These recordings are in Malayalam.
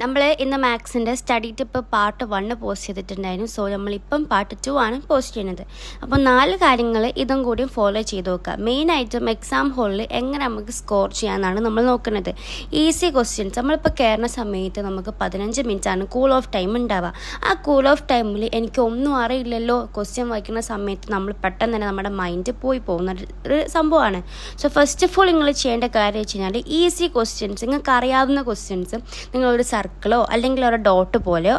നമ്മൾ ഇന്ന് മാത്സിൻ്റെ സ്റ്റഡി ടിപ്പ് പാർട്ട് 1 പോസ്റ്റ് ചെയ്തിട്ടുണ്ടായിരുന്നു. സോ നമ്മളിപ്പം പാർട്ട് 2 ആണ് പോസ്റ്റ് ചെയ്യുന്നത്. അപ്പോൾ 4 കാര്യങ്ങൾ ഇതും കൂടി ഫോളോ ചെയ്ത് നോക്കുക. മെയിനായിട്ടും എക്സാം ഹോളിൽ എങ്ങനെ നമുക്ക് സ്കോർ ചെയ്യാമെന്നാണ് നമ്മൾ നോക്കുന്നത്. ഈസി ക്വസ്റ്റ്യൻസ് നമ്മളിപ്പോൾ കയറുന്ന സമയത്ത് നമുക്ക് 15 മിനിറ്റാണ് കൂൾ ഓഫ് ടൈം ഉണ്ടാവുക. ആ കൂൾ ഓഫ് ടൈമിൽ എനിക്ക് ഒന്നും അറിയില്ലല്ലോ ക്വസ്റ്റ്യൻ വായിക്കുന്ന സമയത്ത് നമ്മൾ പെട്ടെന്ന് തന്നെ നമ്മുടെ മൈൻഡ് പോയി പോകുന്ന ഒരു സംഭവമാണ്. സോ ഫസ്റ്റ് ഓഫ് ഓൾ നിങ്ങൾ ചെയ്യേണ്ട കാര്യം വെച്ച് കഴിഞ്ഞാൽ ഈസി ക്വസ്റ്റ്യൻസ്, നിങ്ങൾക്ക് അറിയാവുന്ന ക്വസ്റ്റ്യൻസ് നിങ്ങളൊരു സർക്കിളോ അല്ലെങ്കിൽ ഒരു ഡോട്ട് പോലെയോ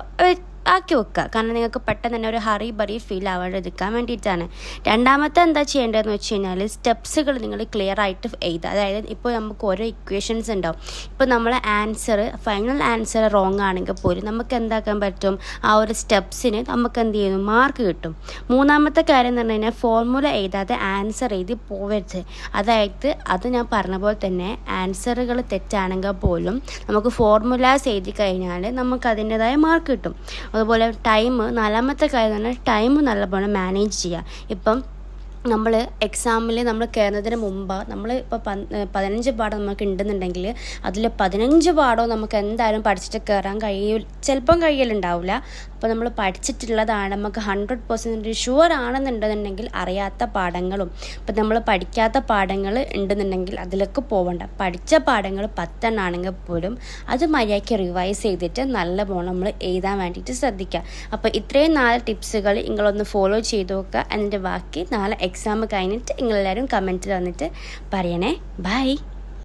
ആക്കി വെക്കുക. കാരണം നിങ്ങൾക്ക് പെട്ടെന്ന് തന്നെ ഒരു ഹറി ബറി ഫീൽ ആവാണ്ടിരിക്കാൻ വേണ്ടിയിട്ടാണ്. രണ്ടാമത്തെ എന്താ ചെയ്യേണ്ടതെന്ന് വെച്ച് കഴിഞ്ഞാൽ സ്റ്റെപ്സുകൾ നിങ്ങൾ ക്ലിയർ ആയിട്ട് എഴുതുക. അതായത് ഇപ്പോൾ നമുക്ക് ഓരോ ഇക്വേഷൻസ് ഉണ്ടാവും. ഇപ്പോൾ നമ്മളെ ആൻസർ ഫൈനൽ ആൻസർ റോങ് ആണെങ്കിൽ പോലും നമുക്ക് എന്താക്കാൻ പറ്റും, ആ ഒരു സ്റ്റെപ്സിന് നമുക്ക് എന്ത് ചെയ്യുന്നു, മാർക്ക് കിട്ടും. മൂന്നാമത്തെ കാര്യം എന്ന് പറഞ്ഞു കഴിഞ്ഞാൽ ഫോർമുല എഴുതാതെ ആൻസർ എഴുതി പോവരുത്. അതായത് അത് ഞാൻ പറഞ്ഞ പോലെ തന്നെ ആൻസറുകൾ തെറ്റാണെങ്കിൽ പോലും നമുക്ക് ഫോർമുലാസ് എഴുതി കഴിഞ്ഞാൽ നമുക്ക് അതിൻ്റെതായ മാർക്ക് കിട്ടും. അതുപോലെ നാലാമത്തെ കാര്യം എന്ന് പറഞ്ഞാൽ ടൈം നല്ലപോലെ മാനേജ് ചെയ്യുക. ഇപ്പം നമ്മൾ എക്സാമിൽ നമ്മൾ കയറുന്നതിന് മുമ്പ് നമ്മൾ ഇപ്പോൾ 15 പാഠം നമുക്ക് ഉണ്ടെന്നുണ്ടെങ്കിൽ അതിൽ 15 പാഠവും നമുക്ക് എന്തായാലും പഠിച്ചിട്ട് കയറാൻ ചിലപ്പം കഴിയലുണ്ടാവില്ല. അപ്പോൾ നമ്മൾ പഠിച്ചിട്ടുള്ളതാണ് നമുക്ക് 100% ഷുവർ ആണെന്നുണ്ടെന്നുണ്ടെങ്കിൽ അറിയാത്ത പാഠങ്ങളും ഇപ്പം നമ്മൾ പഠിക്കാത്ത പാഠങ്ങൾ ഉണ്ടെന്നുണ്ടെങ്കിൽ അതിലേക്ക് പോകണ്ട. പഠിച്ച പാഠങ്ങൾ 10 ആണെങ്കിൽ പോലും അത് മര്യാദയ്ക്ക് റിവൈസ് ചെയ്തിട്ട് നല്ല പോലെ നമ്മൾ എഴുതാൻ വേണ്ടിയിട്ട് ശ്രദ്ധിക്കുക. അപ്പോൾ ഇത്രയും 4 ടിപ്സുകൾ നിങ്ങളൊന്ന് ഫോളോ ചെയ്ത് നോക്കുക. അതിൻ്റെ ബാക്കി 4 എക്സാം കഴിഞ്ഞിട്ട് നിങ്ങളെല്ലാവരും കമൻറ്റ് തന്നിട്ട് പറയണേ. ബൈ.